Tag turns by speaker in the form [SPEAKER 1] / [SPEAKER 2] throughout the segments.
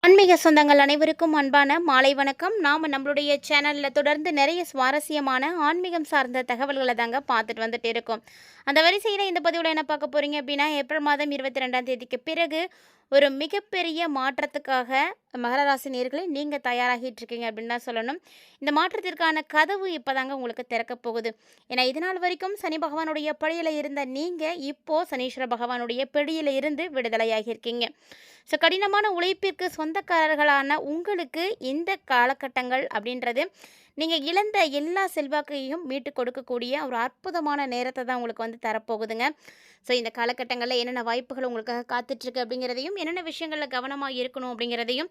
[SPEAKER 1] ஆன்மீக சொந்தங்கள் அனைவருக்கும் அன்பான மாலை வணக்கம். நாம் நம்மளுடைய சேனலில் தொடர்ந்து நிறைய சுவாரஸ்யமான ஆன்மீகம் சார்ந்த தகவல்களை தாங்க பார்த்துட்டு வந்துட்டு இருக்கோம். அந்த வரிசையில் இந்த பதிவில் என்ன பார்க்க போகிறீங்க அப்படின்னா, ஏப்ரல் மாதம் 22ஆம் தேதிக்கு பிறகு ஒரு மிகப்பெரிய மாற்றத்துக்காக மகர ராசி நேயர்களே நீங்கள் தயாராகிட்டு இருக்கீங்க அப்படின்னு தான் சொல்லணும். இந்த மாற்றத்திற்கான கதவு இப்போ தாங்க உங்களுக்கு திறக்க போகுது. ஏன்னா இது நாள் வரைக்கும் சனி பகவானுடைய பழியில் இருந்த நீங்கள் இப்போது சனீஸ்வர பகவானுடைய பிடியில் இருந்து விடுதலையாகியிருக்கீங்க. ஸோ கடினமான உழைப்பிற்கு சொந்தக்காரர்களான உங்களுக்கு இந்த காலகட்டங்கள் அப்படின்றது நீங்கள் இழந்த எல்லா செல்வாக்கையும் மீட்டு கொடுக்கக்கூடிய ஒரு அற்புதமான நேரத்தை தான் உங்களுக்கு வந்து தரப்போகுதுங்க. ஸோ இந்த காலகட்டங்களில் என்னென்ன வாய்ப்புகள் உங்களுக்காக காத்துட்ருக்கு அப்படிங்கிறதையும், என்னென்ன விஷயங்களில் கவனமாக இருக்கணும் அப்படிங்கிறதையும்,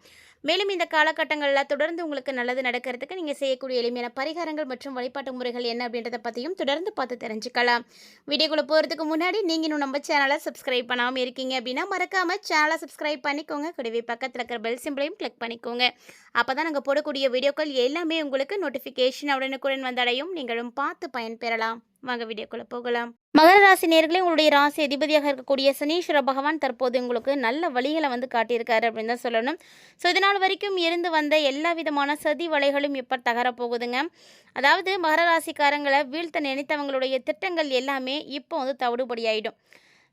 [SPEAKER 1] மேலும் இந்த காலகட்டங்களில் தொடர்ந்து உங்களுக்கு நல்லது நடக்கிறதுக்கு நீங்கள் செய்யக்கூடிய எளிமையான பரிகாரங்கள் மற்றும் வழிபாட்டு முறைகள் என்ன அப்படின்றத பற்றியும் தொடர்ந்து பார்த்து தெரிஞ்சுக்கலாம். வீடியோக்குள்ளே போகிறதுக்கு முன்னாடி நீங்கள் இன்னும் நம்ம சேனலை சப்ஸ்கிரைப் பண்ணாமல் இருக்கீங்க அப்படின்னா மறக்காமல் சேனலை சப்ஸ்கிரைப் பண்ணிக்கோங்க. கூடவே பக்கத்தில் இருக்கிற பெல் சிம்பிளையும் கிளிக் பண்ணிக்கோங்க. அப்போ தான் நாங்கள் போடக்கூடிய வீடியோக்கள் எல்லாமே உங்களுக்கு நோட்டிஃபிகேஷன் உடனுக்குடன் வந்தடையும். நீங்களும் பார்த்து பயன்பெறலாம். வாங்க வீடியோக்குள்ளே போகலாம். மகர ராசி நேயர்களே, உங்களுடைய ராசி அதிபதியாக இருக்கக்கூடிய சனீஸ்வர பகவான் தற்போது உங்களுக்கு நல்ல வழிகளை வந்து காட்டியிருக்காரு அப்படின்னு தான் சொல்லணும். ஸோ இதனால் வரைக்கும் இருந்து வந்த எல்லா விதமான சதி வலைகளும் இப்போ தகரப்போகுதுங்க. அதாவது மகர ராசிக்காரங்களை வீழ்த்த நினைத்தவங்களுடைய திட்டங்கள் எல்லாமே இப்போ வந்து தவிடுபடியாயிடும்.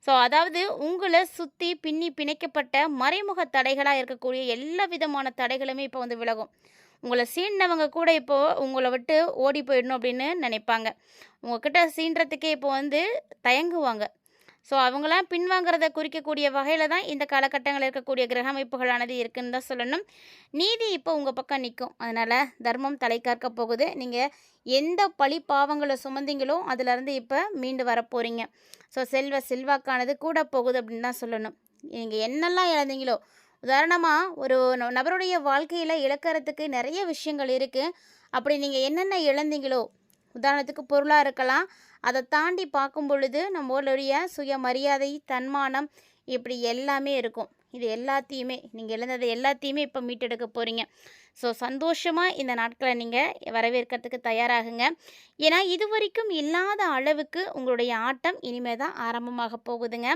[SPEAKER 1] ஸோ அதாவது உங்களை சுற்றி பின்னி பிணைக்கப்பட்ட மறைமுக தடைகளாக இருக்கக்கூடிய எல்லா விதமான தடைகளுமே இப்போ வந்து விலகும். உங்களை சீண்டினவங்க கூட இப்போது உங்களை விட்டு ஓடி போயிடணும் அப்படின்னு நினைப்பாங்க. உங்கள்கிட்ட சீன்றதுக்கே இப்போ வந்து தயங்குவாங்க. ஸோ அவங்களாம் பின்வாங்கிறத குறிக்கக்கூடிய வகையில் தான் இந்த காலகட்டங்களில் இருக்கக்கூடிய கிரக அமைப்புகளானது இருக்குதுன்னு தான் சொல்லணும். நீதி இப்போ உங்கள் பக்கம் நிற்கும். அதனால் தர்மம் தலை காக்க போகுது. நீங்கள் எந்த பழி பாவங்களை சுமந்தீங்களோ அதிலேருந்து இப்போ மீண்டு வரப்போகிறீங்க. ஸோ செல்வாக்கானது கூட போகுது அப்படின்னு தான் சொல்லணும். நீங்கள் என்னெல்லாம் இழந்தீங்களோ, உதாரணமாக ஒரு நபருடைய வாழ்க்கையில் இழக்கிறதுக்கு நிறைய விஷயங்கள் இருக்குது. அப்படி நீங்கள் என்னென்ன இழந்தீங்களோ, உதாரணத்துக்கு பொருளாக இருக்கலாம், அதை தாண்டி பார்க்கும் பொழுது நம்மளுடைய சுயமரியாதை, தன்மானம், இப்படி எல்லாமே இருக்கும். இது எல்லாத்தையுமே நீங்கள் இழந்ததை எல்லாத்தையுமே இப்போ மீட்டெடுக்க போகிறீங்க. ஸோ சந்தோஷமாக இந்த நாட்களை நீங்கள் வரவேற்கிறதுக்கு தயாராகுங்க. ஏன்னா இது வரைக்கும் இல்லாத அளவுக்கு உங்களுடைய ஆட்டம் இனிமேல் தான் ஆரம்பமாக போகுதுங்க.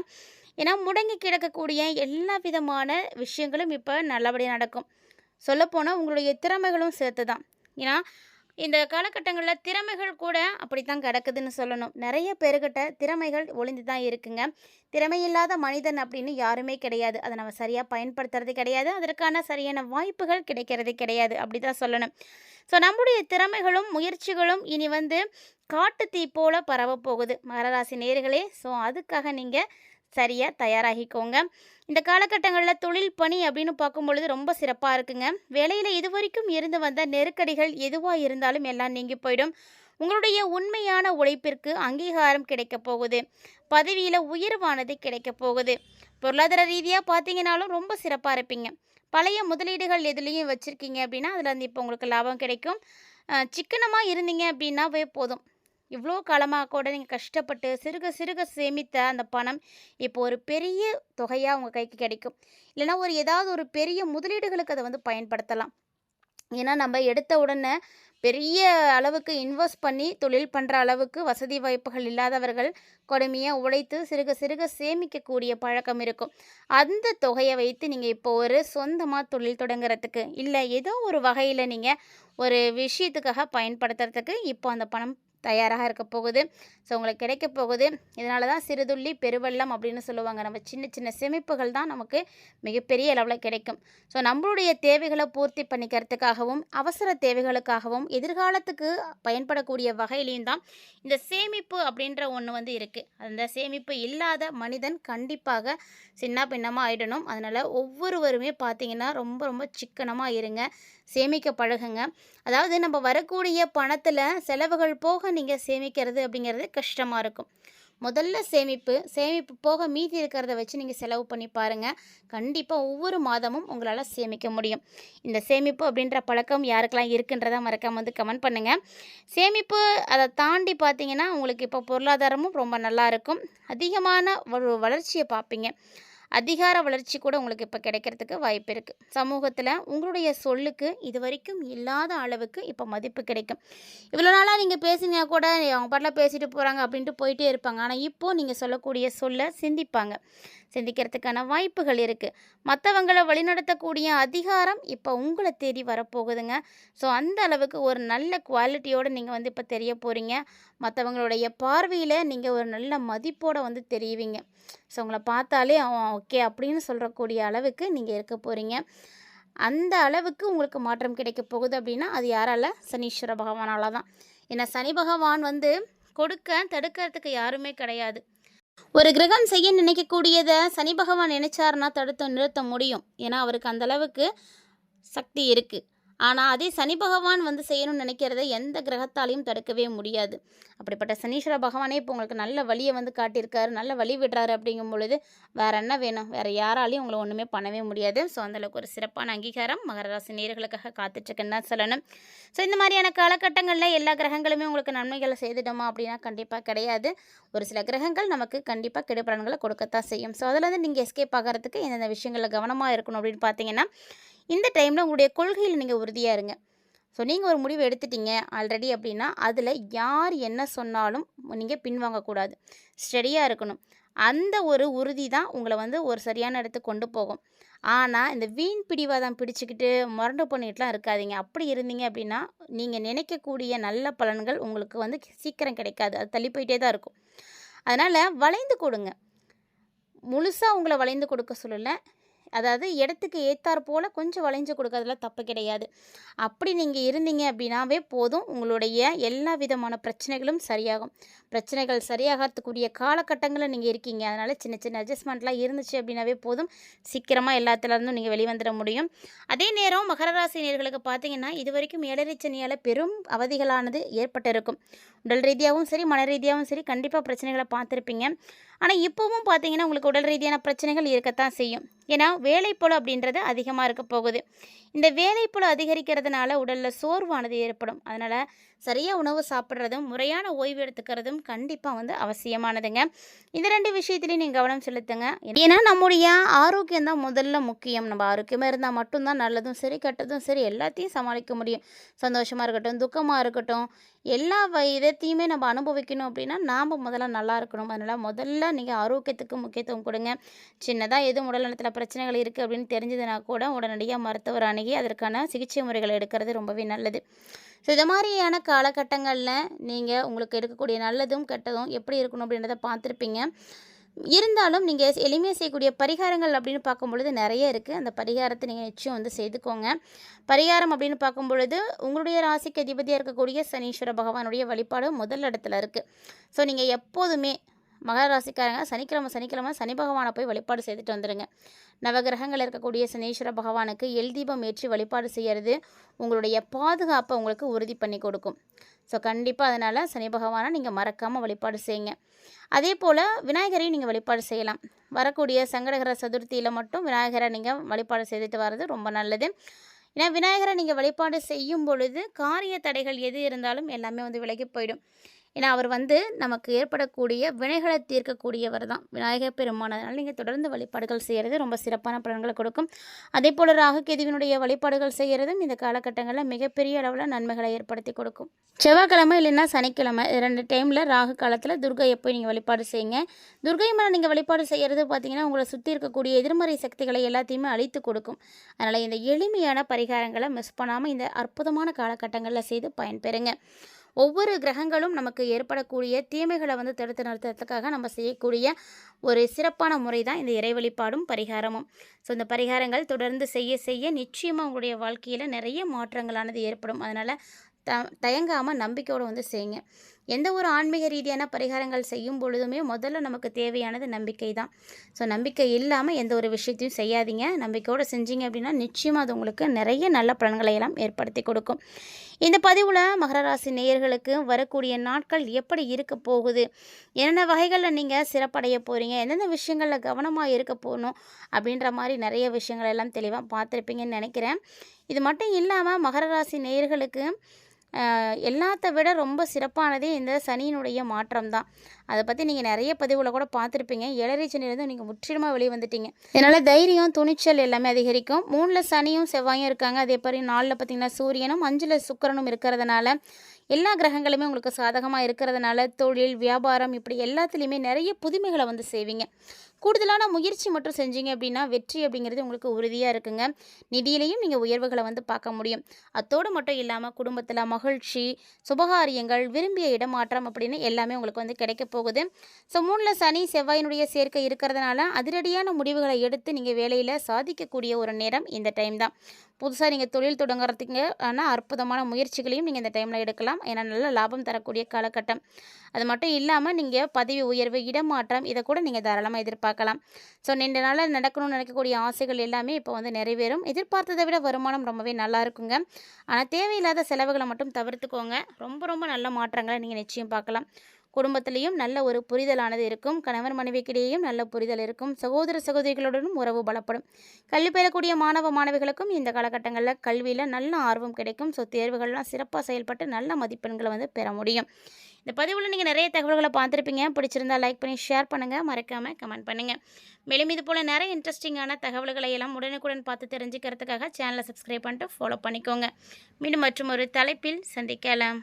[SPEAKER 1] ஏன்னா முடங்கி கிடக்கக்கூடிய எல்லா விதமான விஷயங்களும் இப்போ நல்லபடியாக நடக்கும். சொல்லப்போனால் உங்களுடைய திறமைகளும் சேர்த்து தான். ஏன்னா இந்த காலகட்டங்களில் திறமைகள் கூட அப்படி தான் கிடக்குதுன்னு சொல்லணும். நிறைய பேர்கிட்ட திறமைகள் ஒளிந்து தான் இருக்குங்க. திறமையில்லாத மனிதன் அப்படின்னு யாருமே கிடையாது. அதை நம்ம சரியாக பயன்படுத்துறது கிடையாது. அதற்கான சரியான வாய்ப்புகள் கிடைக்கிறது கிடையாது, அப்படி தான் சொல்லணும். ஸோ நம்முடைய திறமைகளும் முயற்சிகளும் இனி வந்து காட்டு தீ போல பரவ போகுது மகராசி நேயர்களே. ஸோ அதுக்காக நீங்கள் சரியாக தயாராகிக்கோங்க. இந்த காலகட்டங்களில் தொழில் பணி அப்படின்னு பார்க்கும்பொழுது ரொம்ப சிறப்பாக இருக்குங்க. வேலையில் இது வரைக்கும் இருந்து வந்த நெருக்கடிகள் எதுவாக இருந்தாலும் எல்லாம் நீங்கி போயிடும். உங்களுடைய உண்மையான உழைப்பிற்கு அங்கீகாரம் கிடைக்க போகுது. பதவியில் உயர்வானது கிடைக்க போகுது. பொருளாதார ரீதியாக பார்த்தீங்கன்னாலும் ரொம்ப சிறப்பாக இருப்பீங்க. பழைய முதலீடுகள் எதுலேயும் வச்சுருக்கீங்க அப்படின்னா அதில் வந்து இப்போ உங்களுக்கு லாபம் கிடைக்கும். சிக்கனமாக இருந்தீங்க அப்படின்னாவே போதும். இவ்வளோ காலமாக கூட நீங்கள் கஷ்டப்பட்டு சிறுக சிறுக சேமித்த அந்த பணம் இப்போ ஒரு பெரிய தொகையாக உங்கள் கைக்கு கிடைக்கும். இல்லைனா ஏதாவது ஒரு பெரிய முதலீடுகளுக்கு அதை வந்து பயன்படுத்தலாம். ஏன்னா நம்ம எடுத்த உடனே பெரிய அளவுக்கு இன்வெஸ்ட் பண்ணி தொழில் பண்ணுற அளவுக்கு வசதி வாய்ப்புகள் இல்லாதவர்கள் கொடுமையாக உழைத்து சிறுக சிறுக சேமிக்கக்கூடிய பழக்கம் இருக்கும். அந்த தொகையை வைத்து நீங்கள் இப்போ ஒரு சொந்தமாக தொழில் தொடங்குறதுக்கு, இல்லை ஏதோ ஒரு வகையில் நீங்கள் ஒரு விஷயத்துக்காக பயன்படுத்துறதுக்கு இப்போ அந்த பணம் தயாராக இருக்க போகுது. ஸோ உங்களுக்கு கிடைக்க போகுது. இதனால தான் சிறுதுள்ளி பெருவெள்ளம் அப்படின்னு சொல்லுவாங்க. நம்ம சின்ன சின்ன சேமிப்புகள் தான் நமக்கு மிகப்பெரிய அளவில் கிடைக்கும். ஸோ நம்மளுடைய தேவைகளை பூர்த்தி பண்ணிக்கிறதுக்காகவும், அவசர தேவைகளுக்காகவும், எதிர்காலத்துக்கு பயன்படக்கூடிய வகையிலையும் தான் இந்த சேமிப்பு அப்படின்ற ஒன்று வந்து இருக்குது. அந்த சேமிப்பு இல்லாத மனிதன் கண்டிப்பாக சின்ன பின்னமாக ஆகிடணும். அதனால் ஒவ்வொருவருமே பார்த்திங்கன்னா ரொம்ப ரொம்ப சிக்கனமாக இருங்க, சேமிக்க பழகுங்க. அதாவது நம்ம வரக்கூடிய பணத்தில் செலவுகள் போக நீங்கள் சேமிக்கிறது அப்படிங்கிறது கஷ்டமாக இருக்கும். முதல்ல சேமிப்பு போக மீதி இருக்கிறத வச்சு நீங்கள் செலவு பண்ணி பாருங்கள். கண்டிப்பாக ஒவ்வொரு மாதமும் உங்களால் சேமிக்க முடியும். இந்த சேமிப்பு அப்படின்ற பழக்கம் யாருக்கெல்லாம் இருக்குன்றதை மறக்காம வந்து கமெண்ட் பண்ணுங்கள். சேமிப்பு அதை தாண்டி பார்த்தீங்கன்னா உங்களுக்கு இப்போ பொருளாதாரமும் ரொம்ப நல்லா இருக்கும். அதிகமான ஒரு வளர்ச்சியை பார்ப்பீங்க. அதிகார வளர்ச்சி கூட உங்களுக்கு இப்போ கிடைக்கிறதுக்கு வாய்ப்பு இருக்குது. சமூகத்தில் உங்களுடைய சொல்லுக்கு இது வரைக்கும் இல்லாத அளவுக்கு இப்போ மதிப்பு கிடைக்கும். இவ்வளோ நாளாக நீங்கள் பேசுனீங்க கூட அவங்க பாட்டில் பேசிட்டு போகிறாங்க அப்படின்ட்டு போயிட்டே இருப்பாங்க. ஆனால் இப்போது நீங்கள் சொல்லக்கூடிய சொல்ல சிந்திப்பாங்க. சிந்திக்கிறதுக்கான வாய்ப்புகள் இருக்குது. மற்றவங்களை வழிநடத்தக்கூடிய அதிகாரம் இப்போ உங்களை தேடி வரப்போகுதுங்க. ஸோ அந்த அளவுக்கு ஒரு நல்ல குவாலிட்டியோடு நீங்கள் வந்து இப்போ தெரிய போகிறீங்க. மற்றவங்களுடைய பார்வையில் நீங்கள் ஒரு நல்ல மதிப்போடு வந்து தெரியுவீங்க. ஸோ உங்களை பார்த்தாலே அவன் ஓகே அப்படின்னு சொல்கிறக்கூடிய அளவுக்கு நீங்கள் இருக்க போகிறீங்க. அந்த அளவுக்கு உங்களுக்கு மாற்றம் கிடைக்க போகுது அப்படின்னா அது யாரால? சனீஸ்வர பகவானால தான். ஏன்னா சனி பகவான் வந்து கொடுக்க தடுக்கிறதுக்கு யாருமே கிடையாது. ஒரு கிரகம் செய்ய நினைக்கக்கூடியதை சனி பகவான் நினைச்சாருன்னா தடுத்து நிறுத்த முடியும். ஏன்னா அவருக்கு அந்த அளவுக்கு சக்தி இருக்குது. ஆனால் அதே சனி பகவான் வந்து செய்யணும்னு நினைக்கிறத எந்த கிரகத்தாலையும் தடுக்கவே முடியாது. அப்படிப்பட்ட சனீஸ்வர பகவானே இப்போ உங்களுக்கு நல்ல வழியை வந்து காட்டியிருக்காரு, நல்ல வழி விடுறாரு. அப்படிங்கும் பொழுது வேறு என்ன வேணும்? வேறு யாராலையும் உங்களை ஒன்றுமே பண்ணவே முடியாது. ஸோ அந்தளவுக்கு ஒரு சிறப்பான அங்கீகாரம் மகர ராசி நேயர்களுக்காக காத்துட்ருக்குன்னு தான் சொல்லணும். ஸோ இந்த மாதிரியான காலகட்டங்களில் எல்லா கிரகங்களுமே உங்களுக்கு நன்மைகளை செய்துட்டோமா அப்படின்னா கண்டிப்பாக கிடையாது. ஒரு சில கிரகங்கள் நமக்கு கண்டிப்பாக கெடுபலன்களை கொடுக்கத்தான் செய்யும். ஸோ அதில் வந்து நீங்கள் எஸ்கேப் ஆகிறதுக்கு எந்தெந்த விஷயங்களில் கவனமாக இருக்கணும் அப்படின்னு பார்த்தீங்கன்னா, இந்த டைமில் உங்களுடைய கொள்கையில் நீங்கள் உறுதியாக இருங்க. ஸோ நீங்கள் ஒரு முடிவு எடுத்துட்டீங்க ஆல்ரெடி அப்படின்னா அதில் யார் என்ன சொன்னாலும் நீங்கள் பின்வாங்கக்கூடாது. ஸ்டெடியாக இருக்கணும். அந்த ஒரு உறுதி தான் உங்களை வந்து ஒரு சரியான இடத்துக்கு கொண்டு போகும். ஆனால் இந்த வீண் பிடிவாதம் பிடிச்சிக்கிட்டு முரண்டு பண்ணிட்டுலாம் இருக்காதீங்க. அப்படி இருந்தீங்க அப்படின்னா நீங்கள் நினைக்கக்கூடிய நல்ல பலன்கள் உங்களுக்கு வந்து சீக்கிரம் கிடைக்காது. அது தள்ளி போயிட்டே தான் இருக்கும். அதனால் வளைந்து கொடுங்க. முழுசாக உங்களை வளைந்து கொடுக்க சொல்லலை. அதாவது இடத்துக்கு ஏற்றாற் போல் கொஞ்சம் வளைஞ்சு கொடுக்கறதுல தப்பு கிடையாது. அப்படி நீங்கள் இருந்தீங்க அப்படின்னாவே போதும், உங்களுடைய எல்லா விதமான பிரச்சனைகளும் சரியாகும். பிரச்சனைகள் சரியாகிறதுக்குரிய காலகட்டங்களில் நீங்கள் இருக்கீங்க. அதனால் சின்ன சின்ன அட்ஜஸ்ட்மெண்ட்லாம் இருந்துச்சு அப்படின்னாவே போதும், சீக்கிரமாக எல்லாத்துலேருந்தும் நீங்கள் வெளிவந்துட முடியும். அதே நேரம் மகர ராசி நேயர்களுக்கு பார்த்தீங்கன்னா இது வரைக்கும் ஏழரை சனியால் பெரும் அவதிகளானது ஏற்பட்டிருக்கும். உடல் ரீதியாகவும் சரி மன ரீதியாகவும் சரி கண்டிப்பாக பிரச்சனைகளை பார்த்துருப்பீங்க. ஆனால் இப்போவும் பார்த்தீங்கன்னா உங்களுக்கு உடல் ரீதியான பிரச்சனைகள் இருக்கத்தான் செய்யும். ஏன்னா வேலைப்பளு அப்படின்றது அதிகமாக இருக்க போகுது. இந்த வேலைப்பளு அதிகரிக்கிறதுனால உடலில் சோர்வானது ஏற்படும். அதனால் சரியாக உணவு சாப்பிட்றதும் முறையான ஓய்வு எடுத்துக்கிறதும் கண்டிப்பாக வந்து அவசியமானதுங்க. இந்த 2 விஷயத்துலையும் நீங்கள் கவனம் செலுத்துங்க. ஏன்னா நம்முடைய ஆரோக்கியம் தான் முதல்ல முக்கியம். நம்ம ஆரோக்கியமாக இருந்தால் மட்டும்தான் நல்லதும் சரி கெட்டதும் சரி எல்லாத்தையும் சமாளிக்க முடியும். சந்தோஷமாக இருக்கட்டும், துக்கமாக இருக்கட்டும், எல்லா விதத்தையுமே நம்ம அனுபவிக்கணும் அப்படின்னா நாம் முதல்ல நல்லா இருக்கணும். அதனால் முதல்ல நீங்கள் ஆரோக்கியத்துக்கு முக்கியத்துவம் கொடுங்க. சின்னதாக எதுவும் உடல் நலத்தில் பிரச்சனைகள் இருக்குது அப்படின்னு தெரிஞ்சதுன்னா கூட உடனடியாக மருத்துவர் அணுகி அதற்கான சிகிச்சை முறைகள் எடுக்கிறது ரொம்பவே நல்லது. ஸோ இது மாதிரியான காலகட்டங்களில் நீங்கள் உங்களுக்கு இருக்கக்கூடிய நல்லதும் கெட்டதும் எப்படி இருக்கணும் அப்படின்றத பார்த்துருப்பீங்க. இருந்தாலும் நீங்கள் எளிமையாக செய்யக்கூடிய பரிகாரங்கள் அப்படின்னு பார்க்கும் பொழுது நிறைய இருக்குது. அந்த பரிகாரத்தை நீங்கள் நிச்சயம் வந்து செய்துக்கோங்க. பரிகாரம் அப்படின்னு பார்க்கும் பொழுது உங்களுடைய ராசிக்கு அதிபதியாக இருக்கக்கூடிய சனீஸ்வர பகவானுடைய வழிபாடு முதல் இடத்துல இருக்குது. ஸோ நீங்கள் எப்போதுமே மகர ராசிக்காரங்க சனிக்கிழமை சனி பகவானை போய் வழிபாடு செய்துட்டு வந்துடுங்க. நவகிரகங்கள் இருக்கக்கூடிய சனீஸ்வர பகவானுக்கு எல் தீபம் ஏற்றி வழிபாடு செய்கிறது உங்களுடைய பாதுகாப்பை உங்களுக்கு உறுதி பண்ணி கொடுக்கும். ஸோ கண்டிப்பாக அதனால் சனி பகவானை நீங்கள் மறக்காமல் வழிபாடு செய்யுங்க. அதே போல் விநாயகரையும் நீங்கள் வழிபாடு செய்யலாம். வரக்கூடிய சங்கடகர சதுர்த்தியில் மட்டும் விநாயகரை நீங்கள் வழிபாடு செய்துட்டு வர்றது ரொம்ப நல்லது. ஏன்னா விநாயகரை நீங்கள் வழிபாடு செய்யும் பொழுது காரிய தடைகள் எது இருந்தாலும் எல்லாமே வந்து விலகி போயிடும். ஏன்னா அவர் வந்து நமக்கு ஏற்படக்கூடிய வினைகளை தீர்க்கக்கூடியவர் தான் விநாயகர் பெருமான். அதனால் நீங்கள் தொடர்ந்து வழிபாடுகள் செய்கிறது ரொம்ப சிறப்பான பலன்களை கொடுக்கும். அதே போல் ராகு கேதுவினுடைய வழிபாடுகள் செய்கிறதும் இந்த காலகட்டங்களில் மிகப்பெரிய அளவில் நன்மைகளை ஏற்படுத்தி கொடுக்கும். செவ்வாய்க்கிழமை இல்லைன்னா சனிக்கிழமை 2 டைமில் ராகு காலத்தில் துர்கையை போய் நீங்கள் வழிபாடு செய்யுங்க. துர்கை மேலே நீங்கள் வழிபாடு செய்கிறது பார்த்திங்கன்னா உங்களை சுற்றி இருக்கக்கூடிய எதிர்மறை சக்திகளை எல்லாத்தையுமே அழித்து கொடுக்கும். அதனால் இந்த எளிமையான பரிகாரங்களை மிஸ் பண்ணாமல் இந்த அற்புதமான காலகட்டங்களில் செய்து பயன்பெறுங்க. ஒவ்வொரு கிரகங்களும் நமக்கு ஏற்படக்கூடிய தீமைகளை வந்து தடுத்து நிறுத்துறதுக்காக நம்ம செய்யக்கூடிய ஒரு சிறப்பான முறை தான் இந்த இறை வழிபாடும் பரிகாரமும். ஸோ இந்த பரிகாரங்கள் தொடர்ந்து செய்ய செய்ய நிச்சயமாக உங்களுடைய வாழ்க்கையில் நிறைய மாற்றங்களானது ஏற்படும். அதனால் தயங்காமல் நம்பிக்கையோடு வந்து செய்யுங்க. எந்த ஒரு ஆன்மீக ரீதியான பரிகாரங்கள் செய்யும் பொழுதுமே முதல்ல நமக்கு தேவையானது நம்பிக்கை தான். ஸோ நம்பிக்கை இல்லாமல் எந்த ஒரு விஷயத்தையும் செய்யாதீங்க. நம்பிக்கையோடு செஞ்சீங்க அப்படின்னா நிச்சயமாக அது உங்களுக்கு நிறைய நல்ல பலன்களை எல்லாம் ஏற்படுத்தி கொடுக்கும். இந்த பதிவில் மகர ராசி நேயர்களுக்கு வரக்கூடிய நாட்கள் எப்படி இருக்க போகுது, என்னென்ன வகைகளில் நீங்கள் சிறப்படைய போகிறீங்க, எந்தெந்த விஷயங்களில் கவனமாக இருக்க போகணும் அப்படின்ற மாதிரி நிறைய விஷயங்கள் எல்லாம் தெளிவாக பார்த்துருப்பீங்கன்னு நினைக்கிறேன். இது மட்டும் இல்லாமல் மகர ராசி நேயர்களுக்கு எல்லாத்த விட ரொம்ப சிறப்பானதே இந்த சனியினுடைய மாற்றம் தான். அதை பற்றி நீங்கள் நிறைய பதிவுல கூட பார்த்துருப்பீங்க. 7:30 சனியிலேருந்து நீங்கள் முற்றிலுமாக வெளியே வந்துட்டீங்க. இதனால் தைரியம், துணிச்சல் எல்லாமே அதிகரிக்கும். 3ல் சனியும் செவ்வாயும் இருக்காங்க. அதே மாதிரி 4ல் பார்த்தீங்கன்னா சூரியனும் 5ல் சுக்கிரனும் இருக்கிறதுனால எல்லா கிரகங்களுமே உங்களுக்கு சாதகமாக இருக்கிறதுனால தொழில், வியாபாரம் இப்படி எல்லாத்துலேயுமே நிறைய புதுமைகளை வந்து செய்வீங்க. கூடுதலான முயற்சி மட்டும் செஞ்சீங்க அப்படின்னா வெற்றி அப்படிங்கிறது உங்களுக்கு உறுதியாக இருக்குங்க. நிதியிலையும் நீங்கள் உயர்வுகளை வந்து பார்க்க முடியும். அத்தோடு மட்டும் இல்லாமல் குடும்பத்தில் மகிழ்ச்சி, சுபகாரியங்கள், விரும்பிய இடமாற்றம் அப்படின்னு எல்லாமே உங்களுக்கு வந்து கிடைக்க போகுது. ஸோ 3ல் சனி செவ்வாயினுடைய சேர்க்கை இருக்கிறதுனால அதிரடியான முடிவுகளை எடுத்து நீங்கள் வேலையில் சாதிக்கக்கூடிய ஒரு நேரம் இந்த டைம் தான். புதுசாக நீங்கள் தொழில் தொடங்குறதுக்கு அற்புதமான முயற்சிகளையும் நீங்கள் இந்த டைமில் எடுக்கலாம். ஏன்னா நல்ல லாபம் தரக்கூடிய காலகட்டம். அது மட்டும் இல்லாமல் நீங்கள் பதவி உயர்வு, இடமாற்றம் இதை கூட நீங்கள் தாராளமாக எதிர்பார்க்கலாம். ஸோ நீண்ட நாளில் நடக்கணும்னு நினைக்கக்கூடிய ஆசைகள் எல்லாமே இப்போ வந்து நிறைவேறும். எதிர்பார்த்ததை விட வருமானம் ரொம்பவே நல்லா இருக்குங்க. ஆனால் தேவையில்லாத செலவுகளை மட்டும் தவிர்த்துக்கோங்க. ரொம்ப ரொம்ப நல்ல மாற்றங்களை நீங்கள் நிச்சயம் பார்க்கலாம். குடும்பத்திலையும் நல்ல ஒரு புரிதலானது இருக்கும். கணவன் மனைவிக்கிடையேயும் நல்ல புரிதல் இருக்கும். சகோதர சகோதரிகளுடனும் உறவு பலப்படும். கல்வி பெறக்கூடிய மாணவ மாணவிகளுக்கும் இந்த காலகட்டங்களில் கல்வியில் நல்ல ஆர்வம் கிடைக்கும். ஸோ தேர்வுகள்லாம் சிறப்பாக செயல்பட்டு நல்ல மதிப்பெண்களை வந்து பெற முடியும். இந்த பதிவில் நீங்கள் நிறைய தகவல்களை பார்த்துருப்பீங்க. பிடிச்சிருந்தால் லைக் பண்ணி ஷேர் பண்ணுங்கள். மறக்காமல் கமெண்ட் பண்ணுங்கள். மேலும் இது போல் நிறைய இன்ட்ரெஸ்டிங்கான தகவல்களை எல்லாம் உடனுக்குடன் பார்த்து தெரிஞ்சுக்கிறதுக்காக சேனலை சப்ஸ்கிரைப் பண்ணிட்டு ஃபாலோ பண்ணிக்கோங்க. மீண்டும் மற்றும் ஒரு தலைப்பில் சந்திக்கலாம்.